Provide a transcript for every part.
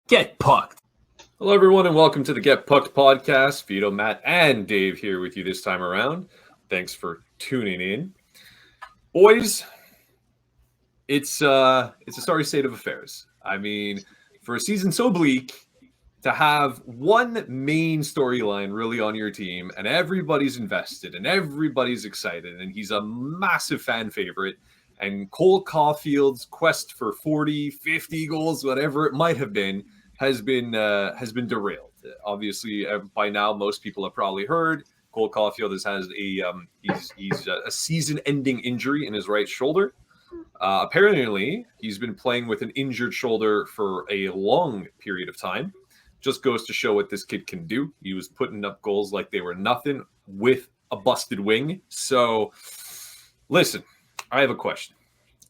Get Pucked. Hello, everyone, and welcome to the Get Pucked podcast. Vito, Matt, and Dave here with you this time around. Thanks for tuning in. Boys, it's a sorry state of affairs. I mean, for a season so bleak, to have one main storyline really on your team, and everybody's invested, and everybody's excited, and he's a massive fan favorite, and Cole Caufield's quest for 40, 50 goals, whatever it might have been, has been derailed. Obviously, by now, most people have probably heard Cole Caufield has a season-ending injury in his right shoulder. Apparently, he's been playing with an injured shoulder for a long period of time. Just goes to show what this kid can do. He was putting up goals like they were nothing with a busted wing. So, listen, I have a question.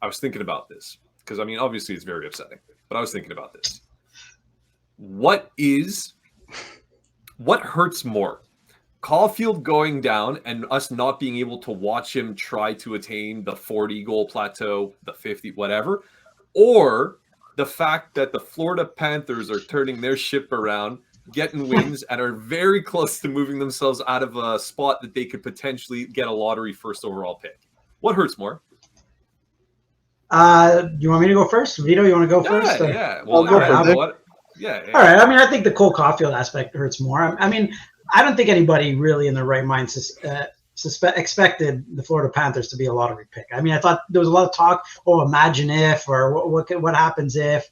I was thinking about this because, I mean, obviously it's very upsetting, but I was thinking about this. What hurts more? Caufield going down and us not being able to watch him try to attain the 40-goal plateau, the 50, whatever, or the fact that the Florida Panthers are turning their ship around, getting wins, and are very close to moving themselves out of a spot that they could potentially get a lottery first overall pick. What hurts more? You want me to go first? Vito, you want to go first? Yeah. Well, go for it. Yeah. All right. I mean, I think the Cole Caufield aspect hurts more. I mean, I don't think anybody really in their right mind expected the Florida Panthers to be a lottery pick. I mean, I thought there was a lot of talk, imagine if, or what happens if.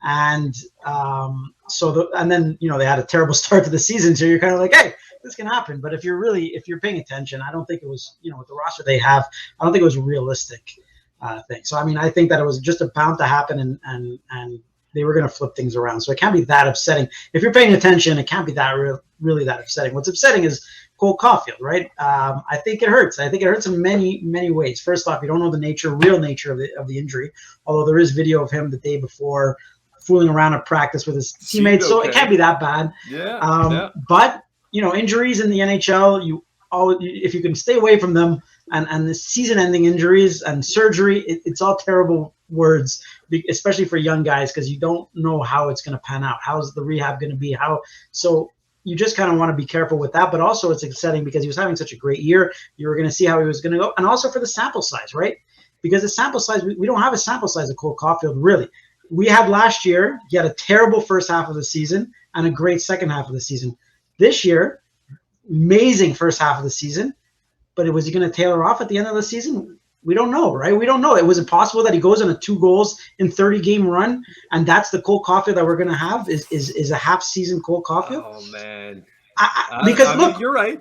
And and then, they had a terrible start to the season. So you're kind of like, hey, this can happen. But if you're paying attention, I don't think it was, with the roster they have, I don't think it was a realistic thing. So, I mean, I think that it was just bound to happen and they were going to flip things around. So it can't be that upsetting. If you're paying attention, it can't be that really that upsetting. What's upsetting is Cole Caufield, right? I think it hurts. I think it hurts in many, many ways. First off, you don't know the real nature of the injury, although there is video of him the day before fooling around at practice with his teammates. So it can't be that bad. Yeah. But, injuries in the NHL, if you can stay away from them, and the season-ending injuries and surgery, it's all terrible words, especially for young guys, because you don't know how it's going to pan out. How's the rehab going to be? So you just kind of want to be careful with that. But also it's upsetting because he was having such a great year. You were going to see how he was going to go. And also for the sample size, right? Because the sample size, we don't have a sample size of Cole Caufield, really. We had last year, he had a terrible first half of the season and a great second half of the season. This year, amazing first half of the season. But was he going to tailor off at the end of the season? We don't know, right? We don't know. It was impossible that he goes on a 2 goals in 30-game run, and that's the Cole Caufield that we're going to have is a half-season Cole Caufield. Oh, man. Look, you're right.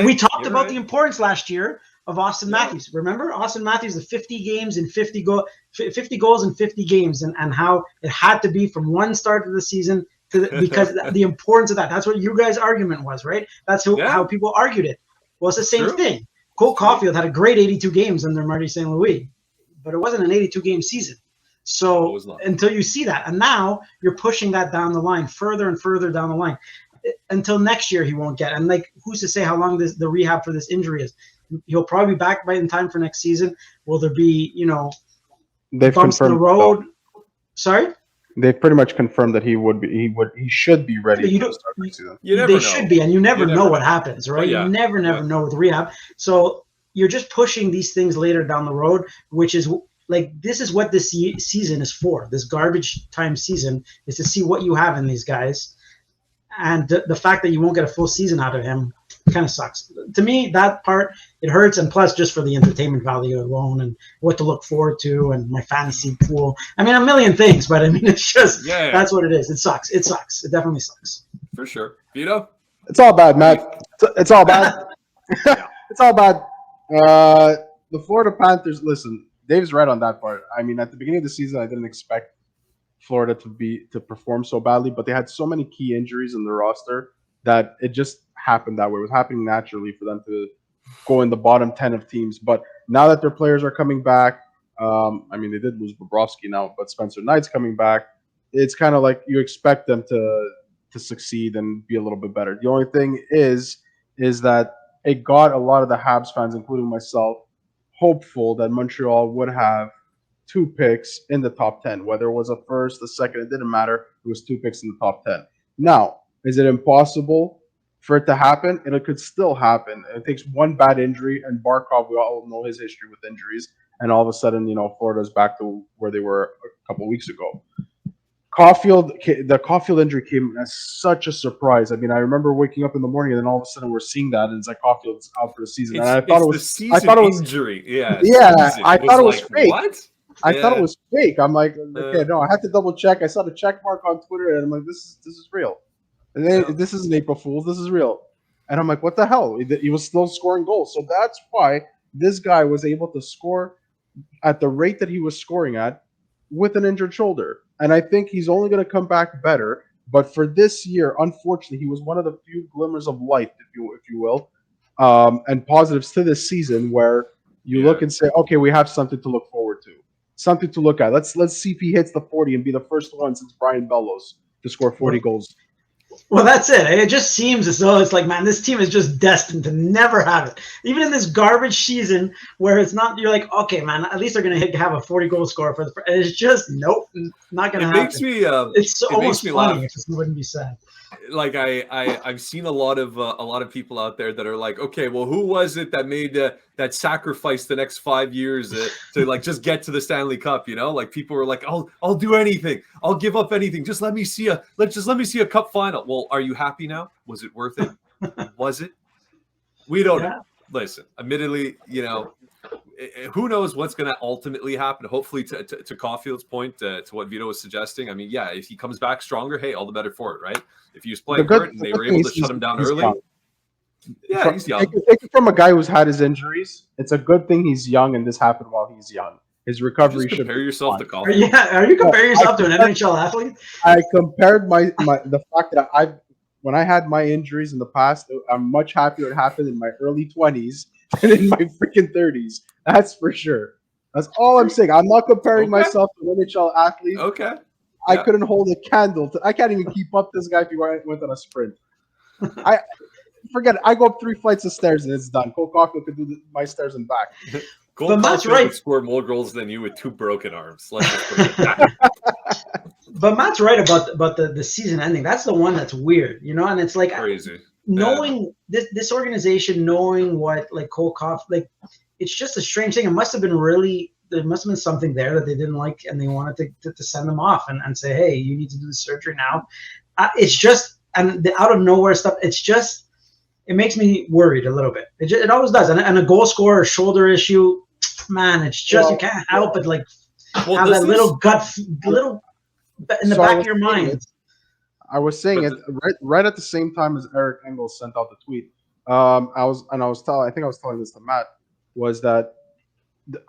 We talked about the importance last year of Austin Matthews. Remember? Austin Matthews, the 50 goals in 50 games, and how it had to be from one start of the season because the importance of that. That's what you guys' argument was, right? That's how people argued it. Well, it's the same thing. Cole Caufield had a great 82 games under Marty St. Louis, but it wasn't an 82-game season. So until you see that, and now you're pushing that down the line, further and further down the line, until next year he won't get. And who's to say how long the rehab for this injury is? He'll probably be back in time for next season. Will there be, bumps in the road? Sorry. They've pretty much confirmed that he should be ready to start next season. They should be, and you never know what happens, right? You never know with rehab. So you're just pushing these things later down the road, which is this is what this season is for. This garbage time season is to see what you have in these guys, and the fact that you won't get a full season out of him kind of sucks. To me, that part, it hurts, and plus just for the entertainment value alone and what to look forward to and my fantasy pool. I mean, a million things, but I mean, it's just that's what it is. It sucks. It definitely sucks. For sure. Vito? It's all bad, Matt. It's all bad. It's all bad. The Florida Panthers, listen, Dave's right on that part. I mean, at the beginning of the season, I didn't expect Florida to perform so badly, but they had so many key injuries in the roster that it just happened that way. It was happening naturally for them to go in the bottom 10 of teams. But now that their players are coming back, I mean, they did lose Bobrovsky now, but Spencer Knight's coming back. It's kind of like you expect them to succeed and be a little bit better. The only thing is that it got a lot of the Habs fans, including myself, hopeful that Montreal would have 2 picks in the top 10, whether it was a first, a second, it didn't matter. It was 2 picks in the top 10. Now, is it impossible for it to happen? And it could still happen. It takes one bad injury, and Barkov, we all know his history with injuries, and all of a sudden, Florida's back to where they were a couple weeks ago. The Caufield injury came as such a surprise. I mean, I remember waking up in the morning and then all of a sudden we're seeing that, and it's like Caufield's out for the season. And I thought it was injury. Yeah, I thought it was fake. What? I thought it was fake. I'm like, okay, no, I had to double check. I saw the check mark on Twitter, and I'm like, this is real. And this isn't April Fool's. This is real. And I'm like, what the hell? He was still scoring goals. So that's why this guy was able to score at the rate that he was scoring at with an injured shoulder. And I think he's only going to come back better. But for this year, unfortunately, he was one of the few glimmers of light, if you will, and positives to this season where you look and say, okay, we have something to look forward to, something to look at. Let's see if he hits the 40 and be the first one since Brian Bellows to score 40 goals. Well, that's it. It just seems as though it's like, man, this team is just destined to never have it. Even in this garbage season where it's not, you're like, okay, man, at least they're going to have a 40-goal score for the. It's just nope, not going to happen. It's almost funny if it wouldn't be sad. Like I've seen a lot of people out there that are like, okay, well, who was it that made that sacrifice the next 5 years to like just get to the Stanley Cup? Like people were like, I'll do anything, I'll give up anything, just let me see a cup final. Well, are you happy now? Was it worth it? Was it? We don't know. Listen, admittedly, who knows what's going to ultimately happen. Hopefully, to Caufield's point, to what Vito was suggesting, I mean, yeah, if he comes back stronger, hey, all the better for it, right? If he was playing hurt and they were able to shut him down early, he's young. Take it from a guy who's had his injuries. It's a good thing he's young, and this happened while he's young. His recovery should compare yourself to Caufield. Yeah, are you comparing yourself to an NHL athlete? I compared the fact that when I had my injuries in the past, I'm much happier it happened in my early 20s than in my freaking 30s. That's for sure. That's all I'm saying. I'm not comparing myself to an NHL athlete. Okay. I couldn't hold a candle I can't even keep up this guy if he went on a sprint. I forget it. I go up 3 flights of stairs and it's done. Cole Caufield could do my stairs and back. Cole Caufield would score more goals than you with 2 broken arms. Let's just put it that. But Matt's right about the season ending. That's the one that's weird, and it's like crazy. Knowing this organization, knowing what like Cole Caufield, it's just a strange thing. It must have been there must have been something there that they didn't like, and they wanted to send them off and say, hey, you need to do the surgery now. It's just, and the out of nowhere stuff, it makes me worried a little bit. It always does. And a goal scorer, shoulder issue, man, it's just, you can't help it. Have that little in the back of your mind. I was saying it right at the same time as Eric Engels sent out the tweet. I think I was telling this to Matt, was that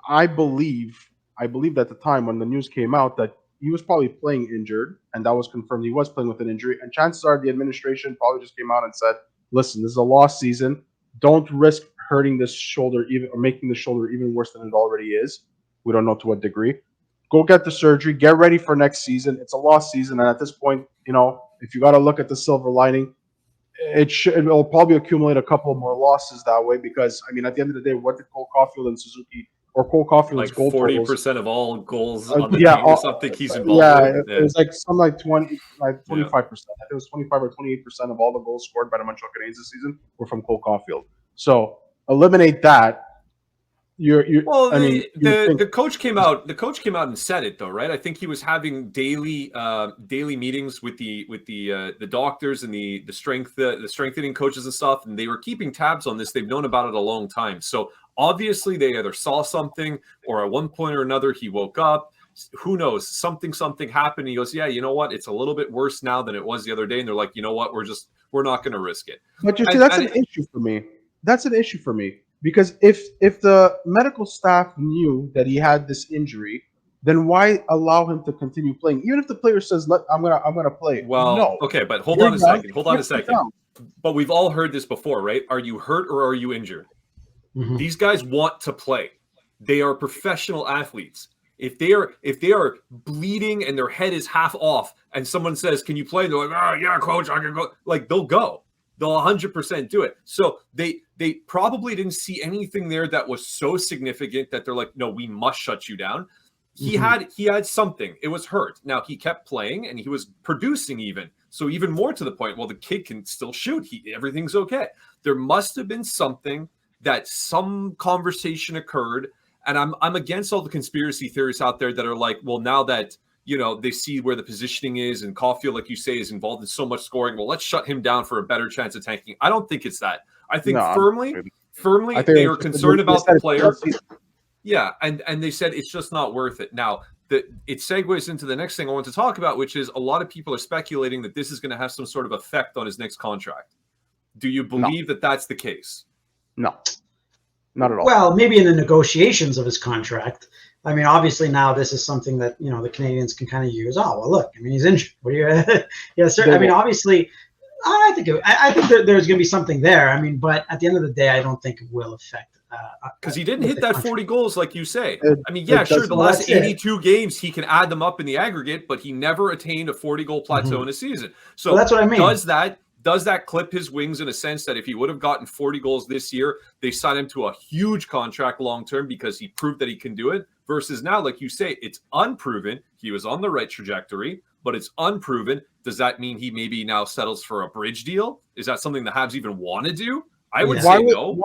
I believe at the time when the news came out that he was probably playing injured, and that was confirmed. He was playing with an injury, and chances are the administration probably just came out and said, listen, this is a lost season. Don't risk hurting this shoulder or making the shoulder even worse than it already is. We don't know to what degree. Go get the surgery. Get ready for next season. It's a lost season, and at this point, if you got to look at the silver lining, it'll probably accumulate a couple more losses that way, because I mean, at the end of the day, what did Cole Caufield and Suzuki or Cole Caufield's goal 40% of all goals on the team or something he's involved with? It was like something like 25%. I think it was 25 or 28% of all the goals scored by the Montreal Canadiens this season were from Cole Caufield. So eliminate that. The coach came out. The coach came out and said it though, right? I think he was having daily meetings with the doctors and the strengthening coaches and stuff, and they were keeping tabs on this. They've known about it a long time. So obviously, they either saw something, or at one point or another, he woke up. Who knows? Something happened. He goes, yeah, you know what? It's a little bit worse now than it was the other day. And they're like, you know what? We're not going to risk it. But you see, that's an issue for me. That's an issue for me. Because if the medical staff knew that he had this injury, then why allow him to continue playing? Even if the player says, I'm gonna play. Well, no. Okay, but hold on a second. But we've all heard this before, right? Are you hurt or are you injured? Mm-hmm. These guys want to play. They are professional athletes. If they are bleeding and their head is half off, and someone says, "Can you play?" They're like, "Oh yeah, coach, I can go." Like they'll go. They'll 100% do it. So they probably didn't see anything there that was so significant that they're like, no, we must shut you down. he had something. It was hurt. Now he kept playing and he was producing even. So even more to the point, well, the kid can still shoot. Everything's okay. There must have been something that some conversation occurred. And I'm against all the conspiracy theories out there that are like, well, now that, they see where the positioning is and Caufield, like you say, is involved in so much scoring. Well, let's shut him down for a better chance of tanking. I don't think it's that. I think firmly, they are concerned about the player. Yeah, and they said it's just not worth it. Now, it segues into the next thing I want to talk about, which is a lot of people are speculating that this is going to have some sort of effect on his next contract. Do you believe that that's the case? No, not at all. Well, maybe in the negotiations of his contract. I mean, obviously now this is something that, the Canadiens can kind of use. Oh, well, look, I mean, he's injured. What do you, yeah, sir. I mean, obviously, I think there's going to be something there. I mean, but at the end of the day, I don't think it will affect. Because he didn't hit that 40 goals, like you say. I mean, yeah, sure, the last 82 games, he can add them up in the aggregate, but he never attained a 40-goal plateau in a season. So that's what I mean. Does that clip his wings in a sense that if he would have gotten 40 goals this year, they signed him to a huge contract long-term because he proved that he can do it? Versus now, like you say, it's unproven. He was on the right trajectory, but it's unproven. Does that mean he maybe now settles for a bridge deal? Is that something the Habs even want to do? I would say no.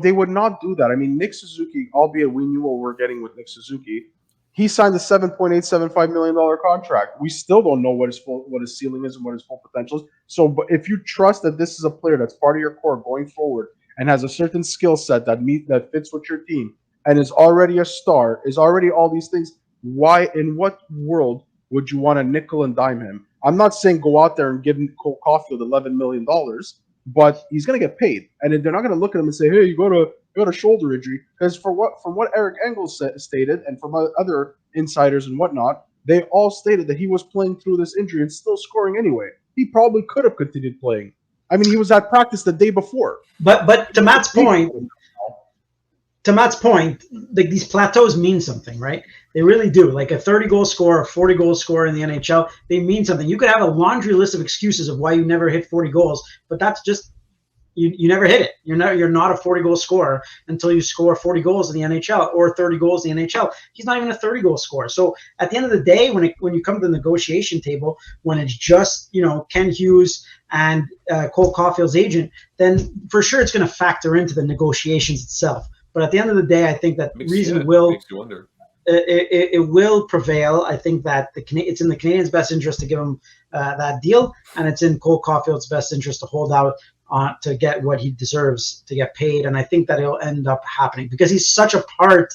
They would not do that. I mean, Nick Suzuki, albeit we knew what we're getting with Nick Suzuki, he signed a $7.875 million contract. We still don't know what his ceiling is and what his full potential is. So, but if you trust that this is a player that's part of your core going forward and has a certain skill set that fits with your team and is already a star, is already all these things, why in what world would you want to nickel and dime him? I'm not saying go out there and give Cole Caufield $11 million, but he's going to get paid. And they're not going to look at him and say, hey, you got a shoulder injury. Because from what Eric Engels stated and from other insiders and whatnot, they all stated that he was playing through this injury and still scoring anyway. He probably could have continued playing. I mean, he was at practice the day before. But to Matt's point, like these plateaus mean something, right? They really do. Like a 30-goal scorer, a 40-goal scorer in the NHL, they mean something. You could have a laundry list of excuses of why you never hit 40 goals, but that's just you never hit it. You're not a 40-goal scorer until you score 40 goals in the NHL or 30 goals in the NHL. He's not even a 30-goal scorer. So at the end of the day, when you come to the negotiation table, when it's just Ken Hughes and Cole Caufield's agent, then for sure it's going to factor into the negotiations itself. But at the end of the day, I think that reason will it will prevail. I think that it's in the Canadiens' best interest to give him that deal, and it's in Cole Caufield's best interest to hold out to get what he deserves to get paid. And I think that it'll end up happening because he's such a part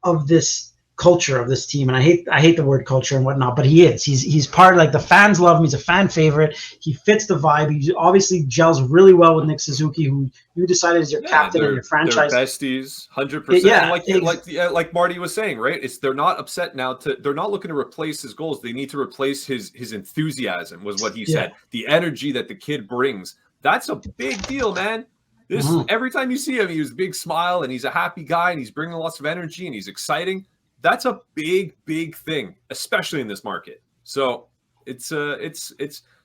of this culture of this team. And I hate the word culture and whatnot, but he is. He's part, like the fans love him. He's a fan favorite. He fits the vibe. He obviously gels really well with Nick Suzuki, who you decided is your captain of your franchise. They're besties, 100%. Yeah, like Marty was saying, right? They're not upset now. They're not looking to replace his goals. They need to replace his enthusiasm, was what he said. The energy that the kid brings. That's a big deal, man. Every time you see him, he has a big smile and he's a happy guy and he's bringing lots of energy and he's exciting. That's a big, big thing, especially in this market. So it's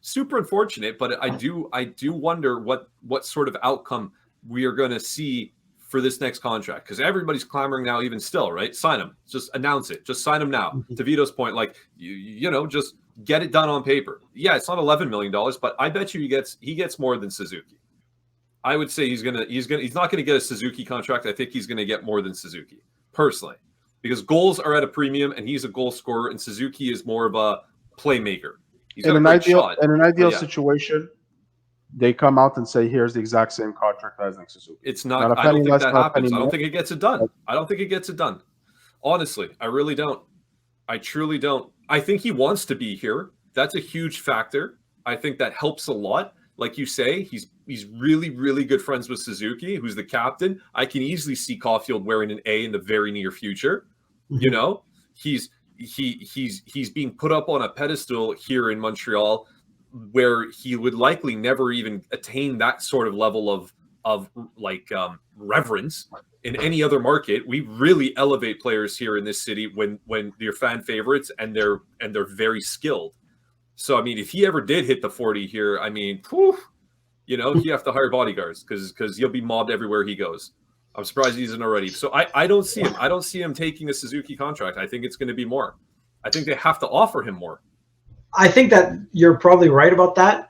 super unfortunate, but I do wonder what sort of outcome we are going to see for this next contract, because everybody's clamoring now, even still, right? Sign him, just announce it, just sign him now. To Vito's point, like just get it done on paper. Yeah, it's not $11 million, but I bet you he gets more than Suzuki. I would say he's not gonna get a Suzuki contract. I think he's gonna get more than Suzuki personally, because goals are at a premium and he's a goal scorer and Suzuki is more of a playmaker. He's got in an ideal situation, they come out and say, here's the exact same contract as Nick Suzuki. It's not I don't think that happens. I don't think it gets it done. I don't think it gets it done. Honestly, I really don't. I truly don't. I think he wants to be here. That's a huge factor. I think that helps a lot. Like you say, he's really, really good friends with Suzuki, who's the captain. I can easily see Caufield wearing an A in the very near future. He's being put up on a pedestal here in Montreal, where he would likely never even attain that sort of level of reverence in any other market. We really elevate players here in this city when they're fan favorites and they're very skilled. So I mean, if he ever did hit the 40 here, I mean, you have to hire bodyguards because he'll be mobbed everywhere he goes. I'm surprised he isn't already. So I don't see him. I don't see him taking a Suzuki contract. I think it's going to be more. I think they have to offer him more. I think that you're probably right about that.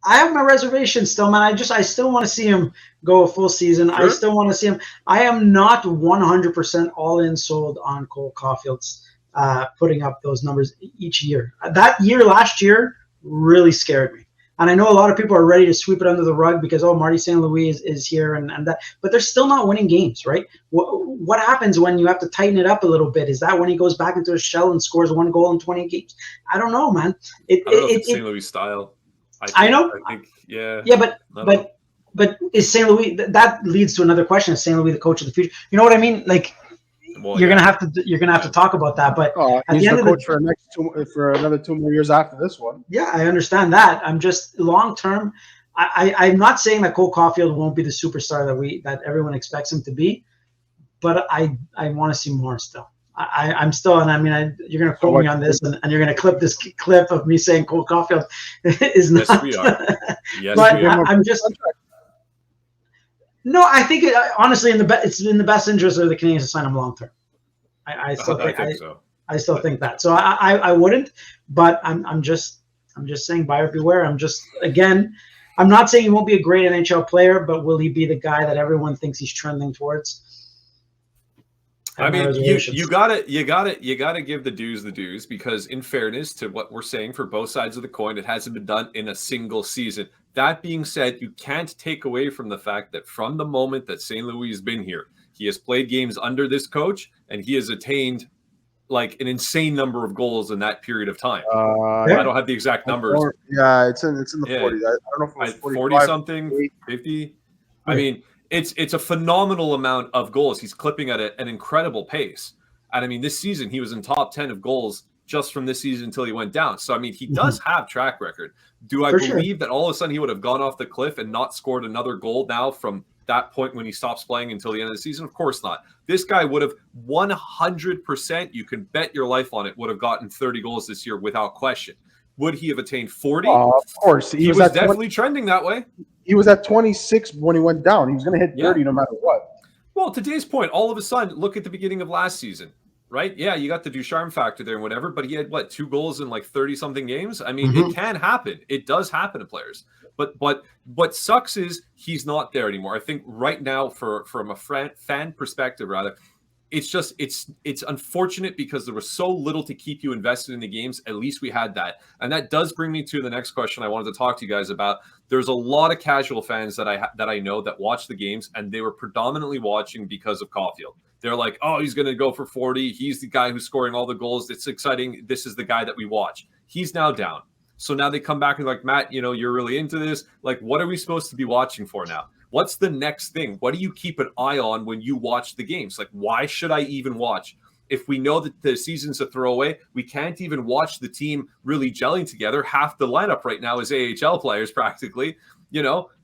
I have my reservations still, man. I still want to see him go a full season. Sure. I still want to see him. I am not 100% all in sold on Cole Caufield's putting up those numbers each year. That year last year really scared me. And I know a lot of people are ready to sweep it under the rug because, Marty St. Louis is here and that. But they're still not winning games, right? What happens when you have to tighten it up a little bit? Is that when he goes back into his shell and scores 1 goal in 20 games? I don't know, man. I don't know if it's St. Louis style. I know. I think, yeah. Yeah, but is St. Louis? That leads to another question: is St. Louis the coach of the future? You know what I mean? Like, you're gonna have to talk about that. But at the end of coach for another 2 more years after this one. Yeah, I understand that. I'm just long term. I'm not saying that Cole Caufield won't be the superstar that everyone expects him to be, but I want to see more still. I'm still, and I mean, you're going to quote me on this, and you're going to clip this clip of me saying Cole Caufield is not. Yes, we are. Yes, but we are. I'm just. No, I think honestly, it's in the best interest of the Canadiens to sign him long term. I still think so. I still think that. So I wouldn't, but I'm just saying buyer beware. I'm not saying he won't be a great NHL player, but will he be the guy that everyone thinks he's trending towards? I mean, you gotta give the dues because in fairness to what we're saying for both sides of the coin, it hasn't been done in a single season. That being said, you can't take away from the fact that from the moment that St. Louis has been here, he has played games under this coach and he has attained like an insane number of goals in that period of time. I don't have the exact numbers. Yeah, it's in the 40s. I don't know if it was 40 something, 50. I mean, it's a phenomenal amount of goals. He's clipping at an incredible pace. And I mean, this season he was in top 10 of goals just from this season until he went down. So I mean, he does have track record. Do I believe that all of a sudden he would have gone off the cliff and not scored another goal now from that point when he stops playing until the end of the season? Of course not. This guy would have 100%, you can bet your life on it, would have gotten 30 goals this year without question. Would he have attained 40? Of course. He was definitely trending that way. He was at 26 when he went down. He was going to hit 30 no matter what. Well, to Dave's point, all of a sudden, look at the beginning of last season, right? Yeah, you got the Ducharme factor there and whatever, but he had, 2 goals in 30-something games? I mean, It can happen. It does happen to players. But what sucks is he's not there anymore. I think right now, from a fan perspective, rather, it's unfortunate because there was so little to keep you invested in the games. At least we had that. And that does bring me to the next question I wanted to talk to you guys about. There's a lot of casual fans that I know that watch the games, and they were predominantly watching because of Caufield. They're like, oh, he's going to go for 40. He's the guy who's scoring all the goals. It's exciting. This is the guy that we watch. He's now down. So now they come back and like, Matt, you're really into this. Like, what are we supposed to be watching for now? What's the next thing? What do you keep an eye on when you watch the games? Like, why should I even watch? If we know that the season's a throwaway, we can't even watch the team really gelling together. Half the lineup right now is AHL players practically.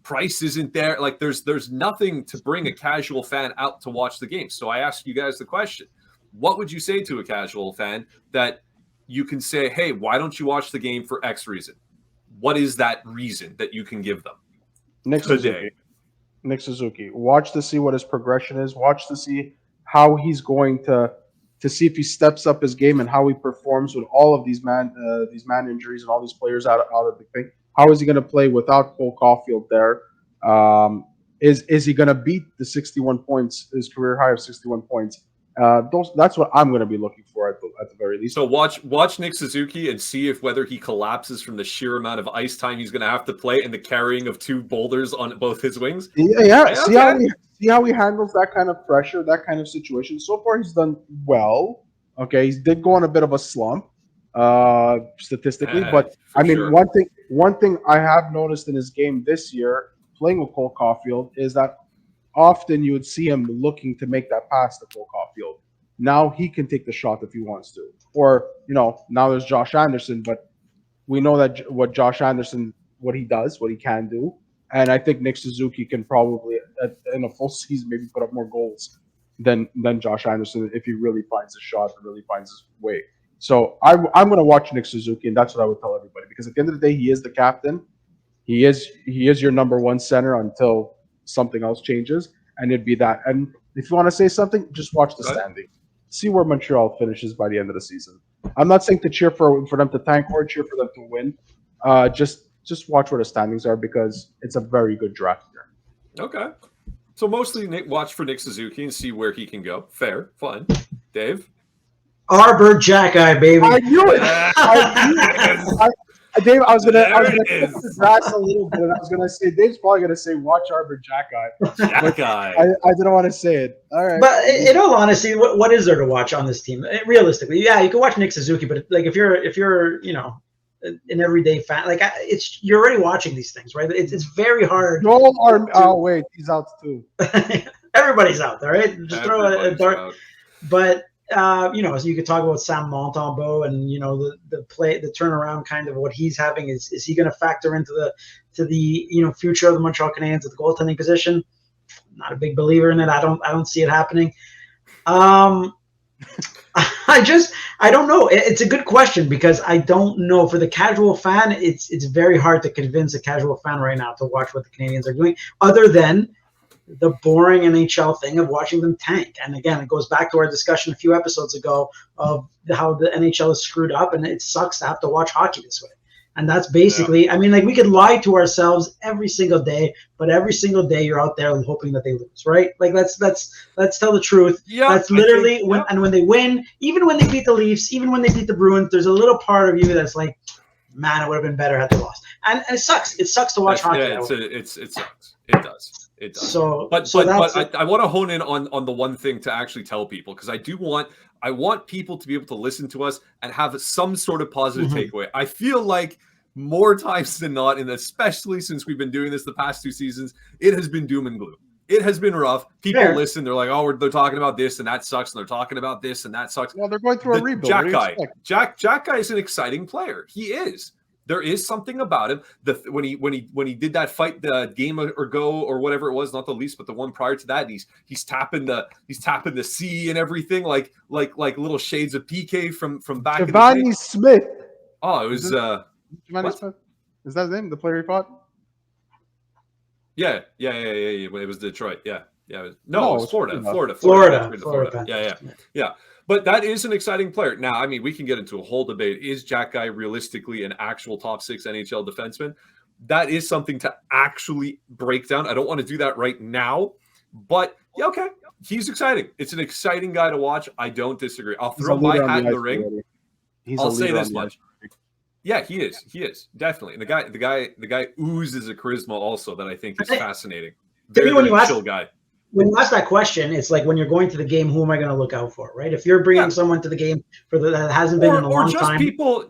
Price isn't there. Like, there's nothing to bring a casual fan out to watch the game. So I ask you guys the question. What would you say to a casual fan that you can say, hey, why don't you watch the game for X reason? What is that reason that you can give them? Nick Suzuki. Watch to see what his progression is. Watch to see how he's going to see if he steps up his game and how he performs with all of these man injuries and all these players out of the thing. How is he going to play without Cole Caufield there? Is he going to beat the 61 points, his career high of 61 points? That's what I'm going to be looking for at the very least. So watch Nick Suzuki and see whether he collapses from the sheer amount of ice time he's going to have to play and the carrying of 2 boulders on both his wings. Yeah. Okay. See how he handles that kind of pressure, that kind of situation. So far, he's done well. Okay, he did go on a bit of a slump statistically, but I mean, sure. One thing I have noticed in his game this year, playing with Cole Caufield, is that often you would see him looking to make that pass to Cole Caufield. Now he can take the shot if he wants to. Or, now there's Josh Anderson, but we know that what Josh Anderson, what he does, what he can do. And I think Nick Suzuki can probably, in a full season, maybe put up more goals than Josh Anderson if he really finds a shot and really finds his way. So I'm going to watch Nick Suzuki, and that's what I would tell everybody. Because at the end of the day, he is the captain. He is your number 1 center until something else changes, and it'd be that. And if you want to say something, just watch the standings. See where Montreal finishes by the end of the season. I'm not saying to cheer for them to tank or cheer for them to win. Just watch where the standings are because it's a very good draft year. Okay. So mostly watch for Nick Suzuki and see where he can go. Fair, fun. Dave? Arbor Jackeye, baby. I knew it. Dave, I was gonna put the grass a little bit, and I was gonna say Dave's probably gonna say watch Arbor Jackeye. Jackeye. I didn't want to say it. All right. But in all honesty, what is there to watch on this team? Realistically, yeah, you can watch Nick Suzuki, but like if you're an everyday fan, like you're already watching these things, right? It's very hard. Wait, he's out too. Everybody's out there, right? Just throw a dart. Out. But so you could talk about Sam Montembeault and the turnaround kind of what he's having. Is he going to factor into the future of the Montreal Canadiens at the goaltending position? Not a big believer in it. I don't see it happening. I don't know. It's a good question because I don't know. For the casual fan, it's very hard to convince a casual fan right now to watch what the Canadiens are doing, other than the boring NHL thing of watching them tank. And again, it goes back to our discussion a few episodes ago of how the NHL is screwed up, and it sucks to have to watch hockey this way. And that's basically, we could lie to ourselves every single day, but every single day you're out there hoping that they lose, right? Like let's tell the truth. Yeah, that's literally when they win, even when they beat the Leafs, even when they beat the Bruins, there's a little part of you that's like, man, it would have been better had they lost. And it sucks. It sucks to watch hockey. Yeah, it sucks. It does. It does. But I want to hone in on the one thing to actually tell people, because I want people to be able to listen to us and have some sort of positive takeaway. I feel like more times than not, and especially since we've been doing this the past 2 seasons, it has been doom and gloom. It has been rough. People listen. They're like, oh, they're talking about this and that sucks. And they're talking about this and that sucks. Well, they're going through a rebuild. Jackeye is an exciting player. He is. There is something about him. When he did that fight the game ago or whatever it was, not the Leafs, but the one prior to that, he's tapping the C and everything like little shades of PK from back. Giovanni Smith. Oh, it was Giovanni Smith. Is that his name? The player he fought? Yeah. It was Detroit. Yeah. It was Florida. Florida. Yeah. But that is an exciting player. Now, we can get into a whole debate. Is Jackeye realistically an actual top 6 NHL defenseman? That is something to actually break down. I don't want to do that right now. But, yeah, okay. He's exciting. It's an exciting guy to watch. I don't disagree. I'll throw my hat in the ring. I'll say this much. Yeah, he is. He is. Definitely. And the guy oozes a charisma also that I think is fascinating. Very chill guy. When you ask that question, it's like when you're going to the game, who am I going to look out for, right? If you're bringing someone to the game that hasn't been in a long time.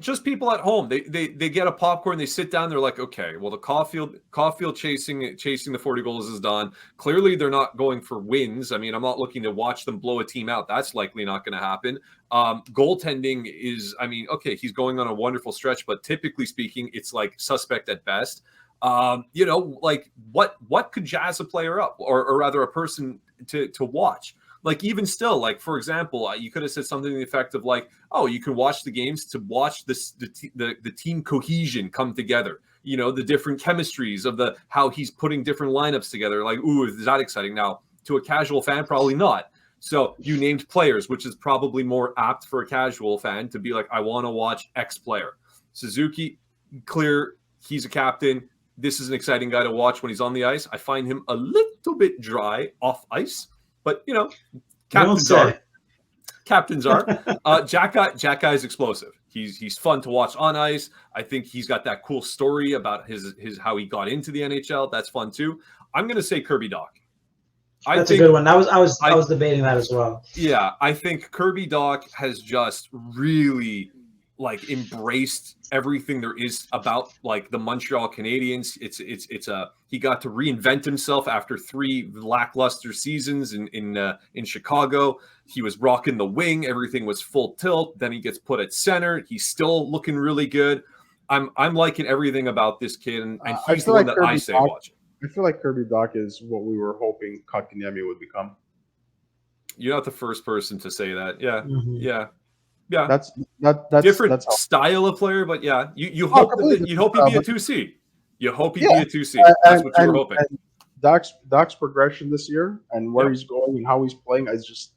Just people at home. They get a popcorn, they sit down, they're like, okay, well, the Caufield chasing the 40 goals is done. Clearly, they're not going for wins. I'm not looking to watch them blow a team out. That's likely not going to happen. Goaltending is, okay, he's going on a wonderful stretch, but typically speaking, it's like suspect at best. Like what could jazz a player up, or rather a person to watch? Like even still, like for example, you could have said something to the effect of like, oh, you can watch the games to watch the team cohesion come together. The different chemistries of how he's putting different lineups together. Like, ooh, is that exciting? Now, to a casual fan, probably not. So you named players, which is probably more apt for a casual fan to be like, I want to watch X player. Suzuki, clear, he's a captain. This is an exciting guy to watch when he's on the ice. I find him a little bit dry off ice, but captains are. Jackeye is explosive. He's fun to watch on ice. I think he's got that cool story about his how he got into the NHL. That's fun too. I'm going to say Kirby Dach. That's a good one. I was debating that as well. Yeah, I think Kirby Dach has just really embraced everything there is about the Montreal Canadiens. He got to reinvent himself after 3 lackluster seasons in Chicago. He was rocking the wing, everything was full tilt. Then he gets put at center. He's still looking really good. I'm liking everything about this kid, and he's the one that I say watch. I feel like Kirby Dach is what we were hoping Kotkaniemi would become. You're not the first person to say that. Yeah, yeah. Yeah, that's different style of player, but yeah, you hope he'd be a 2C. You hope he'd be a 2C. That's what you were hoping. Doc's progression this year and where Yep. he's going and how he's playing is just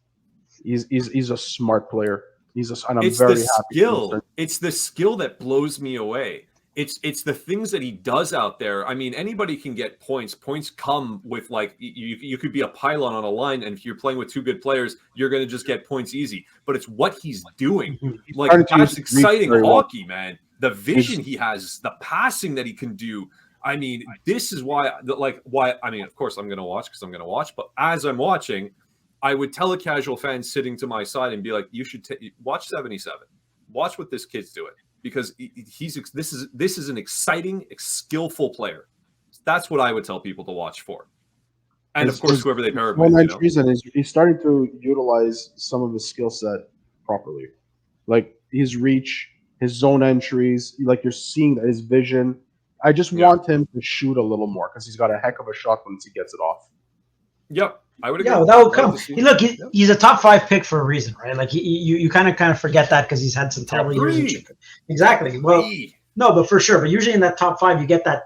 he's a smart player. And I'm It's very the happy. skill. It's the skill that blows me away. It's the things that he does out there. I mean, anybody can get points. Points come with like you could be a pylon on a line, and if you're playing with two good players, you're going to just get points easy. But it's what he's doing. Like that's exciting hockey, man. The vision he has, the passing that he can do. I mean, this is why. I mean, of course, I'm going to watch because I'm going to watch. But as I'm watching, I would tell a casual fan sitting to my side and be like, "You should watch 77. Watch what this kid's doing." Because this is an exciting, skillful player. That's what I would tell people to watch for, and of course whoever they pair it with. And he's starting to utilize some of his skill set properly, like his reach, his zone entries. Like you're seeing his vision. I just want him to shoot a little more because he's got a heck of a shot once he gets it off. Yep. I would agree. Yeah, well, that would come. He's a top 5 pick for a reason, right? Like you kind of forget that because he's had some terrible years. Exactly. Well, no, but for sure. But usually in that top 5, you get that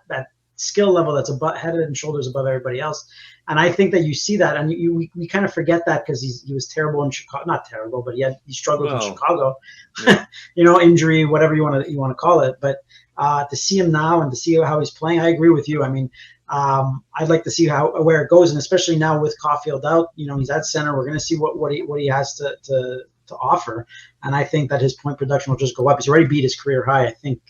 skill level that's head and shoulders above everybody else. And I think that you see that, and we kind of forget that because he was terrible in Chicago. Not terrible, but he struggled in Chicago. Yeah. Injury, whatever you want to call it. But to see him now and to see how he's playing, I agree with you. I mean. I'd like to see where it goes, and especially now with Caufield out, he's at center. We're going to see what he has to offer, and I think that his point production will just go up. He's already beat his career high. I think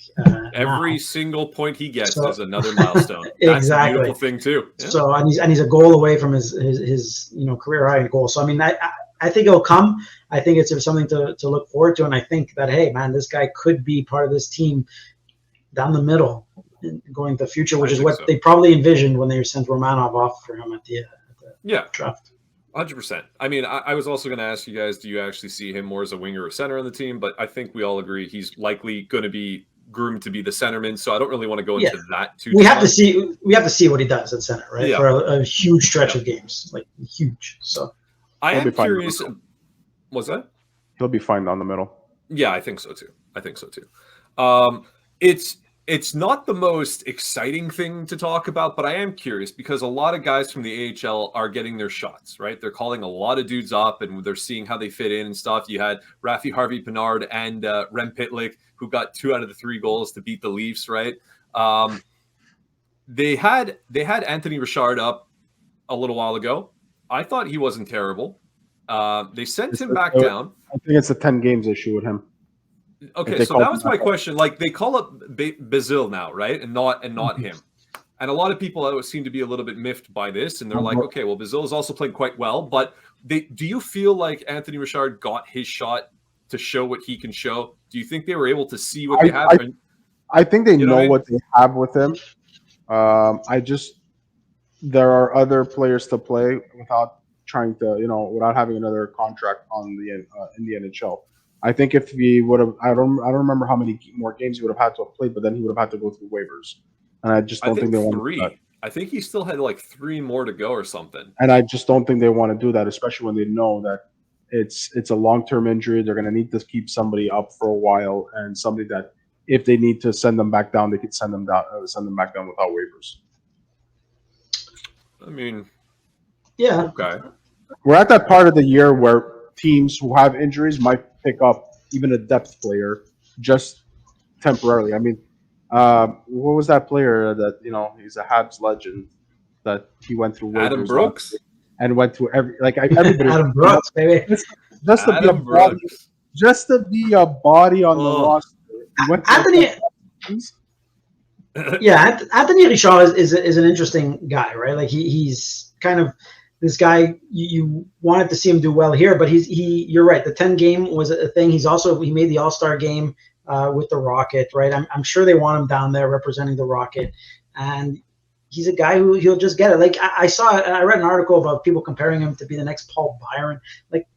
every single point he gets is another milestone. That's exactly. a beautiful thing too. Yeah. So and he's a goal away from his career high in goal. So I mean I think it'll come. I think it's something to look forward to, and I think that hey man, this guy could be part of this team down the middle. Going to the future, which is what they probably envisioned when they sent Romanov off for him at the draft. 100%. I mean, I was also going to ask you guys, do you actually see him more as a winger or center on the team? But I think we all agree he's likely going to be groomed to be the centerman. So I don't really want to go into that too. We have to see what he does at center, right? Yeah. For a huge stretch of games, like huge. So I am curious. Was that? He'll be fine down the middle. Yeah, I think so too. It's not the most exciting thing to talk about, but I am curious because a lot of guys from the AHL are getting their shots, right? They're calling a lot of dudes up and they're seeing how they fit in and stuff. You had Harvey-Pinard and Rem Pitlick, who got 2 out of the 3 goals to beat the Leafs, right? They had Anthony Richard up a little while ago. I thought he wasn't terrible. They sent him back down. I think it's a 10 games issue with him. Okay, so that was my question. Like they call up Belzile now, right? And not him. And a lot of people seem to be a little bit miffed by this, and they're like, okay, well, Belzile is also playing quite well, but do you feel like Anthony Richard got his shot to show what he can show? Do you think they were able to see what they have? I think they know what they have with him. There are other players to play without trying to, without having another contract in the NHL. I think if he would have, I don't remember how many more games he would have had to have played, but then he would have had to go through waivers, and I just don't think they want to do that. I think he still had like 3 more to go or something. And I just don't think they want to do that, especially when they know that it's a long-term injury. They're going to need to keep somebody up for a while, and somebody that if they need to send them back down, they could send them back down without waivers. I mean, yeah. Okay. We're at that part of the year where teams who have injuries might pick up even a depth player just temporarily. I mean, what was that player that he's a Habs legend that he went through waivers Adam Brooks and went through everybody. Adam Brooks, baby. Just to be a body on the roster. Anthony Richard is an interesting guy, right? Like he's kind of this guy you wanted to see him do well here, but you're right. The 10 game was a thing. He made the All-Star game with the Rocket, right? I'm sure they want him down there representing the Rocket, and he's a guy who he'll just get it. Like I read an article about people comparing him to be the next Paul Byron. Like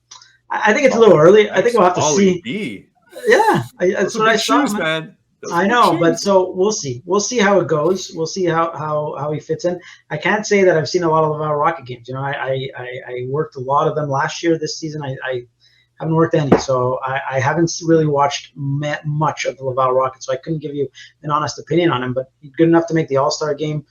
I think it's a little early. I think we'll have to see. Yeah, that's what I saw, man. I know, but so we'll see. We'll see how it goes. We'll see how he fits in. I can't say that I've seen a lot of Laval Rocket games. I worked a lot of them last year. This season, I haven't worked any, so I haven't really watched much of the Laval Rocket. So I couldn't give you an honest opinion on him. But good enough to make the All-Star game.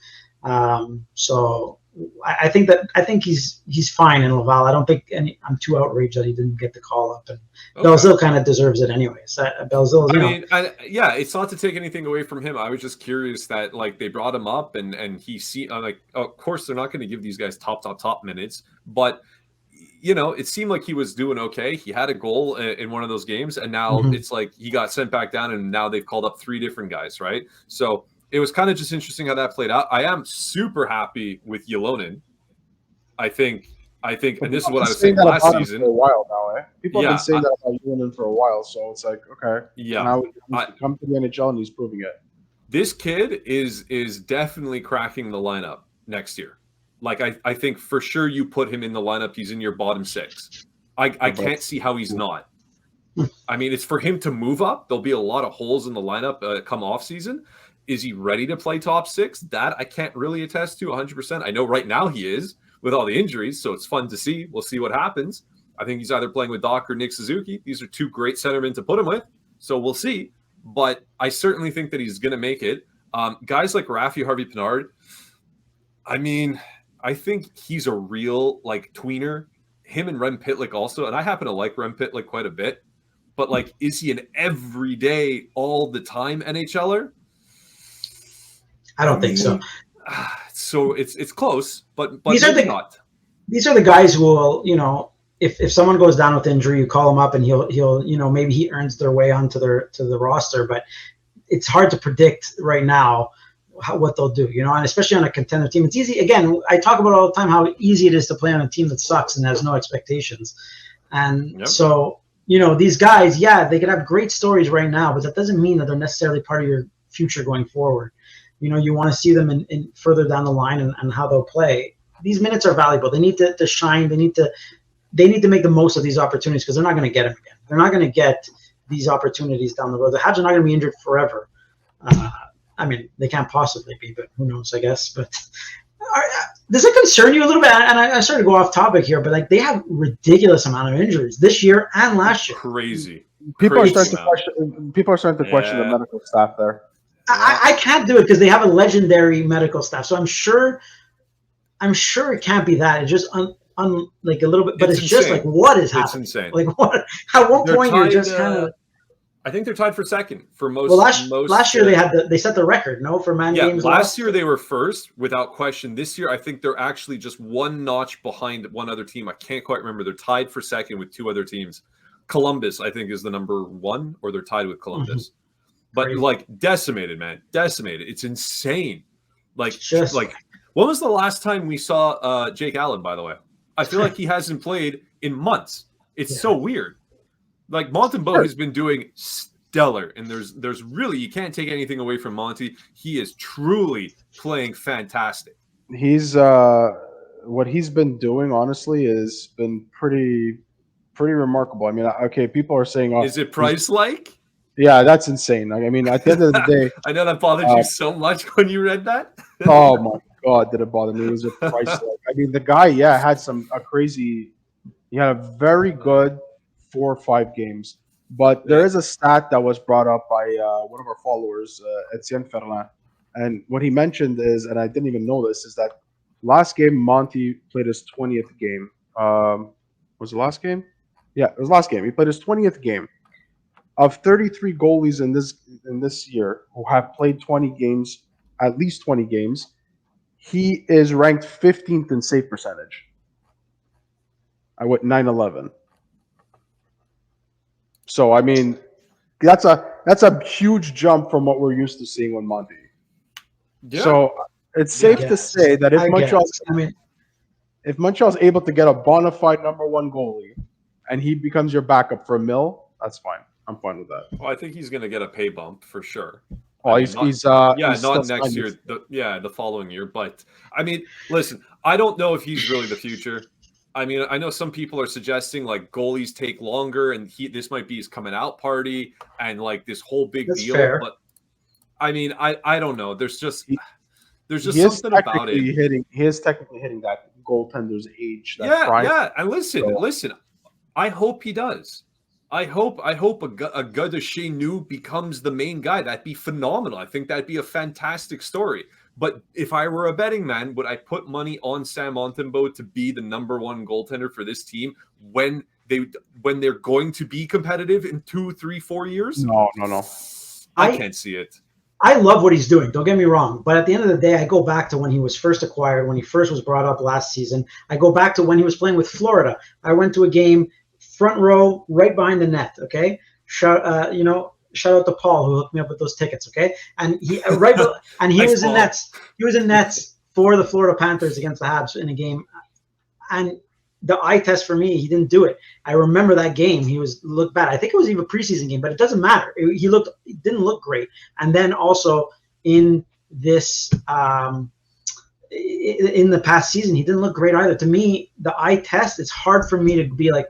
So I think he's fine in Laval. I don't think I'm too outraged that he didn't get the call up, and Belzile kind of deserves it anyways. Belzile, yeah, it's not to take anything away from him. I was just curious that like they brought him up, and he like, of course they're not going to give these guys top minutes, but it seemed like he was doing okay. He had a goal in one of those games, and now it's like he got sent back down, and now they've called up 3 different guys, right? So it was kind of just interesting how that played out. I am super happy with Ylonen. I think, and this is what I was saying last season. For a while now, eh? People have been saying that about Ylonen for a while, so it's like, okay, now he's come to the NHL and he's proving it. This kid is definitely cracking the lineup next year. Like, I think for sure you put him in the lineup, he's in your bottom 6. I can't see how he's not. I mean, it's for him to move up. There'll be a lot of holes in the lineup come off season. Is he ready to play top 6? That I can't really attest to 100%. I know right now he is with all the injuries, so it's fun to see. We'll see what happens. I think he's either playing with Doc or Nick Suzuki. These are 2 great centermen to put him with, so we'll see. But I certainly think that he's going to make it. Guys like Harvey-Pinard, I mean, I think he's a real like tweener. Him and Rem Pitlick also, and I happen to like Rem Pitlick quite a bit. But like, is he an everyday, all the time NHLer? I don't think so. So it's close, but these are the guys who will, if someone goes down with injury, you call him up and he'll maybe he earns their way onto the roster, but it's hard to predict right now what they'll do, and especially on a contender team. It's easy. Again, I talk about all the time how easy it is to play on a team that sucks and has no expectations. And so, these guys, they could have great stories right now, but that doesn't mean that they're necessarily part of your future going forward. You want to see them in further down the line and how they'll play. These minutes are valuable. They need to shine. They need to make the most of these opportunities because they're not going to get them again. They're not going to get these opportunities down the road. The Habs are not going to be injured forever. I mean, they can't possibly be, but who knows, I guess. But does it concern you a little bit? And I started to go off topic here, but like they have ridiculous amount of injuries this year and last year. Crazy. People are starting to question the medical staff there. I can't do it because they have a legendary medical staff. So I'm sure it can't be that. It's just like a little bit, but it's just like what is happening? It's insane. Like what? At what point you're just kind of. I think they're tied for second for most. Well, last year they set the record, for man games. Last year they were first without question. This year I think they're actually just one notch behind one other team. I can't quite remember. They're tied for second with 2 other teams. Columbus, I think, is the number 1, or they're tied with Columbus. But crazy. Like decimated, man, decimated. It's insane. Like when was the last time we saw Jake Allen? By the way, I feel like he hasn't played in months. It's so weird. Like Montembeault has been doing stellar, and there's really, you can't take anything away from Monty. He is truly playing fantastic. He's what he's been doing, honestly, has been pretty remarkable. I mean, okay, people are saying, is it price-like? Yeah, that's insane. I mean, at the end of the day, I know that bothered you so much when you read that. Oh my God, did it bother me? It was a price-like. I mean, the guy, had he had a very good 4 or 5 games. But there is a stat that was brought up by one of our followers, Etienne Ferland. And what he mentioned is, and I didn't even know this, is that last game Monty played his 20th game. Was it last game? Yeah, it was last game. He played his 20th game. Of 33 goalies in this year who have played 20 games, at least 20 games, he is ranked 15th in save percentage. I went 9-11. So I mean, that's a huge jump from what we're used to seeing with Monty. Yeah. So it's safe to say that if Montreal's able to get a bona fide number 1 goalie, and he becomes your backup for a mil, that's fine. I'm fine with that. Well, I think he's going to get a pay bump for sure. Oh, he's not next year. The following year. But I mean, listen, I don't know if he's really the future. I mean, I know some people are suggesting like goalies take longer, and this might be his coming out party, and like this whole big deal. Fair. But I mean, I don't know. There's just something about it. He is technically hitting that goaltender's age. Prime. Yeah. And listen. I hope he does. I hope a Godeshay New becomes the main guy. That'd be phenomenal. I think that'd be a fantastic story. But if I were a betting man, would I put money on Sam Montembeault to be the number one goaltender for this team when they're going to be competitive in 2, 3, 4 years? No. I can't see it. I love what he's doing. Don't get me wrong. But at the end of the day, I go back to when he was first acquired, when he first was brought up last season. I go back to when he was playing with Florida. I went to a game, front row, right behind the net. Okay, shout out to Paul who hooked me up with those tickets. Okay, and he Nice was in Paul. nets. He was in nets for the Florida Panthers against the Habs in a game, and the eye test for me, he didn't do it. I remember that game. He looked bad. I think it was even a preseason game, but it doesn't matter. He didn't look great. And then also in this in the past season, he didn't look great either. To me, the eye test, it's hard for me to be like,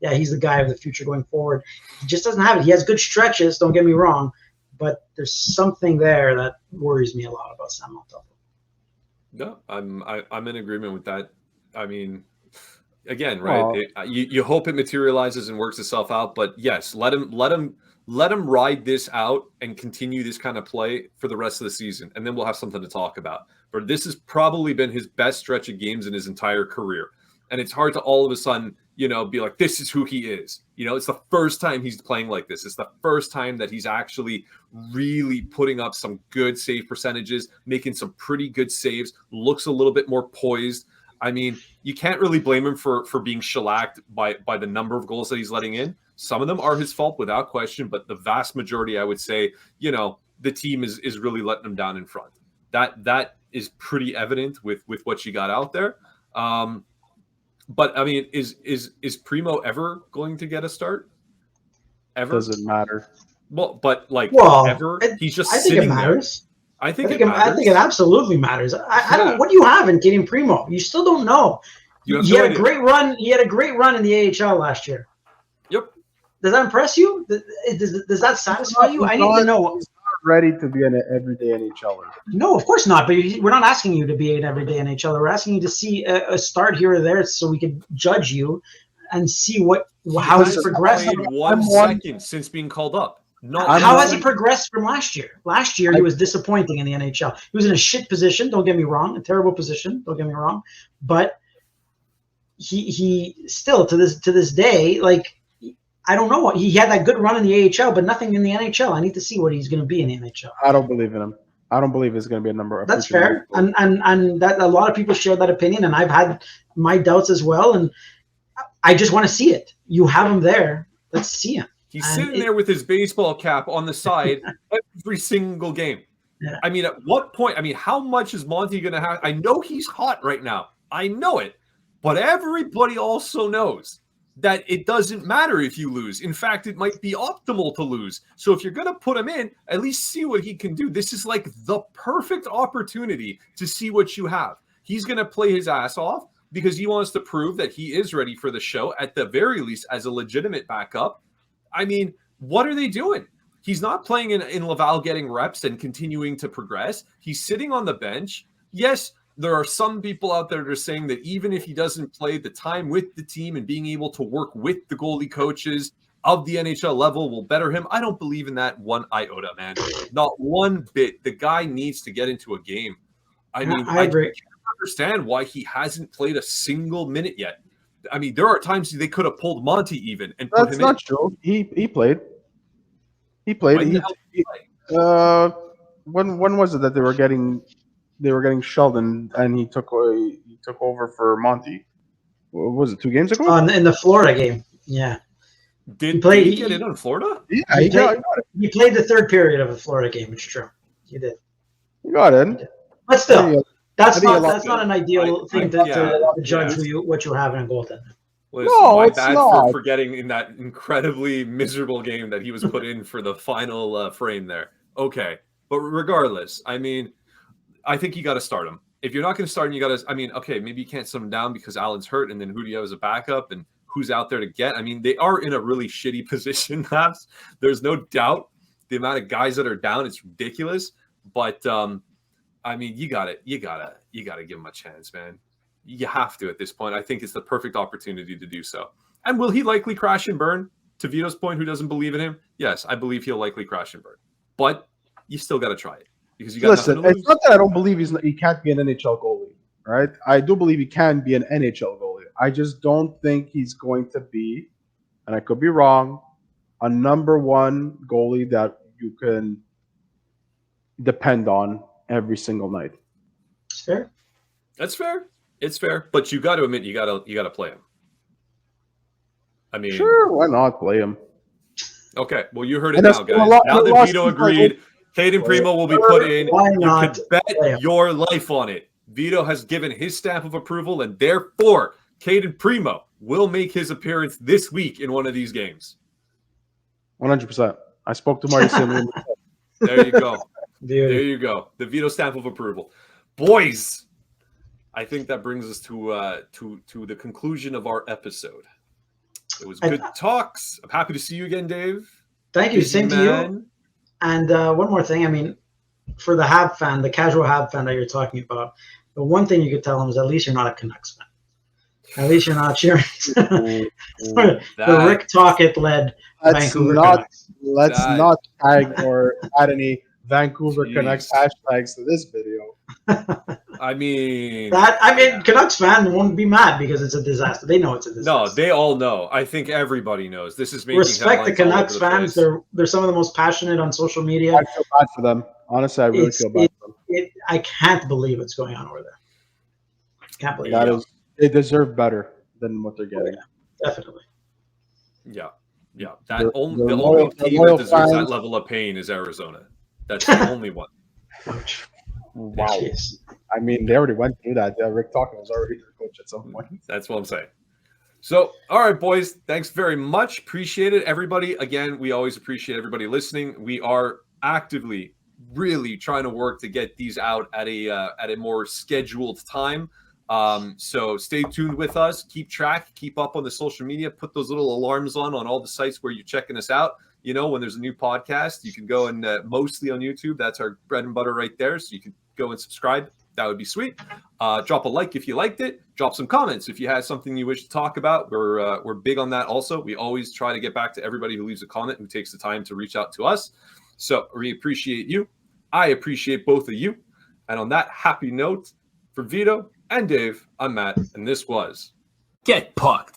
yeah, he's the guy of the future going forward. He just doesn't have it. He has good stretches, don't get me wrong, but there's something there that worries me a lot about Sam Montembeault. No, I'm in agreement with that. I mean, again, right? You hope it materializes and works itself out, but yes, let him ride this out and continue this kind of play for the rest of the season, and then we'll have something to talk about. But this has probably been his best stretch of games in his entire career, and it's hard to all of a sudden, be like, this is who he is. It's the first time he's playing like this. It's the first time that he's actually really putting up some good save percentages, making some pretty good saves, looks a little bit more poised. I mean, you can't really blame him for being shellacked by the number of goals that he's letting in. Some of them are his fault without question, but the vast majority, I would say, the team is really letting him down in front. That is pretty evident with what you got out there. But I mean, is Primo ever going to get a start? Ever? Doesn't matter. Well, but ever? He's just I think sitting it matters. there. I think it I think it absolutely matters. I don't. What do you have in Canadian Primo? You still don't know. He had a great run. He had a great run in the AHL last year. Yep. Does that impress you? Does that satisfy you? I need to know. He's not ready to be an everyday NHLer. No, of course not. But we're not asking you to be an everyday NHLer. We're asking you to see a start here or there, so we can judge you and see how he's progressed. Played 1 second since being called up. How has he progressed from last year? Last year, he was disappointing in the NHL. He was in a shit position, don't get me wrong, a terrible position, don't get me wrong. But he still, to this day, I don't know. He had that good run in the AHL, but nothing in the NHL. I need to see what he's going to be in the NHL. I don't believe in him. I don't believe it's going to be a number of. That's fair, and that a lot of people share that opinion, and I've had my doubts as well. And I just want to see it. You have him there. Let's see him. He's sitting there with his baseball cap on the side every single game. Yeah. I mean, at what point? I mean, how much is Monty going to have? I know he's hot right now. I know it. But everybody also knows that it doesn't matter if you lose. In fact, it might be optimal to lose. So if you're going to put him in, at least see what he can do. This is like the perfect opportunity to see what you have. He's going to play his ass off because he wants to prove that he is ready for the show, at the very least as a legitimate backup. I mean, what are they doing? He's not playing in Laval getting reps and continuing to progress. He's sitting on the bench. Yes, there are some people out there that are saying that even if he doesn't play, the time with the team and being able to work with the goalie coaches of the NHL level will better him. I don't believe in that one iota, man. Not one bit. The guy needs to get into a game. I mean, I agree. can't understand why he hasn't played a single minute yet. I mean, there are times they could have pulled Monty even and put him in. That's not true. He played. He played. When the hell did he play? When was it that they were getting Sheldon and he took over for Monty? What was it, 2 games ago? In the Florida game, yeah. Did he get in on Florida? Yeah, he played the third period of the Florida game. It's true. He did. He got in. But still, Yeah. that's not an ideal thing to judge what you have in a goaltender. Listen, No, my it's bad not. for forgetting in that incredibly miserable game that he was put in for the final frame there. Okay, but regardless, I mean, I think you got to start him. If you're not going to start him, you got to. I mean, okay, maybe you can't send him down because Allen's hurt, and then who do you have as a backup, and who's out there to get? I mean, they are in a really shitty position. There's no doubt. The amount of guys that are down, it's ridiculous. But I mean, you gotta give him a chance, man. You have to at this point. I think it's the perfect opportunity to do so. And will he likely crash and burn? To Vito's point, who doesn't believe in him? Yes, I believe he'll likely crash and burn. But you still got to try it. because you got Listen, nothing to lose. it's not that I don't believe he can't be an NHL goalie, right? I do believe he can be an NHL goalie. I just don't think he's going to be, and I could be wrong, a number one goalie that you can depend on every single night. It's fair. That's fair. It's fair, but you got to admit you got to play him. I mean, Sure, why not play him? Okay, well, you heard it And now, that's guys. lot- Now the that lost Vito people agreed, Caden Primo will be put in. Why You not could play him? bet your life on it. Vito has given his stamp of approval, and therefore, Caden Primo will make his appearance this week in one of these games. 100%. I spoke to Marty Simeon. There you go. Dude. There you go. The Vito stamp of approval. Boys, I think that brings us to the conclusion of our episode. It was good talks. I'm happy to see you again, Dave. Thank you. Same to you. And one more thing. I mean, for the Hab fan, the casual Hab fan that you're talking about, the one thing you could tell them is at least you're not a Canucks fan. At least you're not cheering for the Rick Tocchet-led Vancouver Canucks. Let's not tag or add any Vancouver Canucks hashtags to this video. I mean, Canucks fan won't be mad because it's a disaster. They know it's a disaster. No, they all know. I think everybody knows. This is making respect the Canucks fans. Place. They're some of the most passionate on social media. I feel bad for them. Honestly, I really feel bad for them. I can't believe what's going on over there. Can't believe it. They deserve better than what they're getting. Yeah, definitely. Yeah. The only team that deserves that level of pain is Arizona. That's the only one. Wow. Jeez. I mean, they already went through that. Rick Tocchet was already their coach at some point. That's what I'm saying. So, all right, boys. Thanks very much. Appreciate it. Everybody, again, we always appreciate everybody listening. We are actively really trying to work to get these out at a more scheduled time. So stay tuned with us. Keep track. Keep up on the social media. Put those little alarms on all the sites where you're checking us out. You know, when there's a new podcast, you can go and mostly on YouTube. That's our bread and butter right there. So you can go and subscribe. That would be sweet. Drop a like if you liked it. Drop some comments if you had something you wish to talk about. We're big on that also. We always try to get back to everybody who leaves a comment, who takes the time to reach out to us. So we appreciate you. I appreciate both of you. And on that happy note, for Vito and Dave, I'm Matt, and this was Get Pucked.